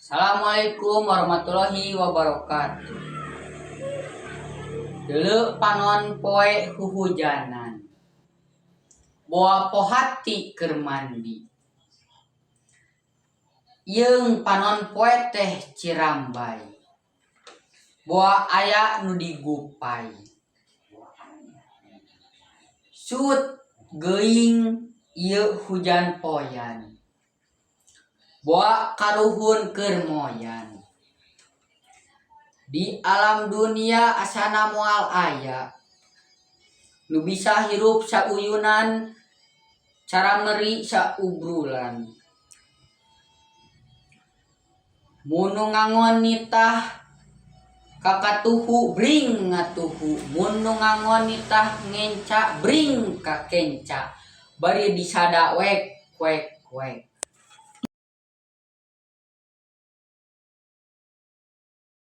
Assalamualaikum warahmatullahi wabarakatuh. Dulu panon poe huhujanan, boa pohati keur mandi. Yeung panon poe teh cirambai, boa aya nu digupai. Sut geuing ieu hujan poyan, boa karuhun keur moyan. Di alam dunia asana moal aya nu bisa hirup sauyunan cara meri saubrulan. Mun nu ngangon nitah kakatuhu bring ngatuhu, mun nu ngangon nitah ngenca bring kakenca, bari disada wek wek wek.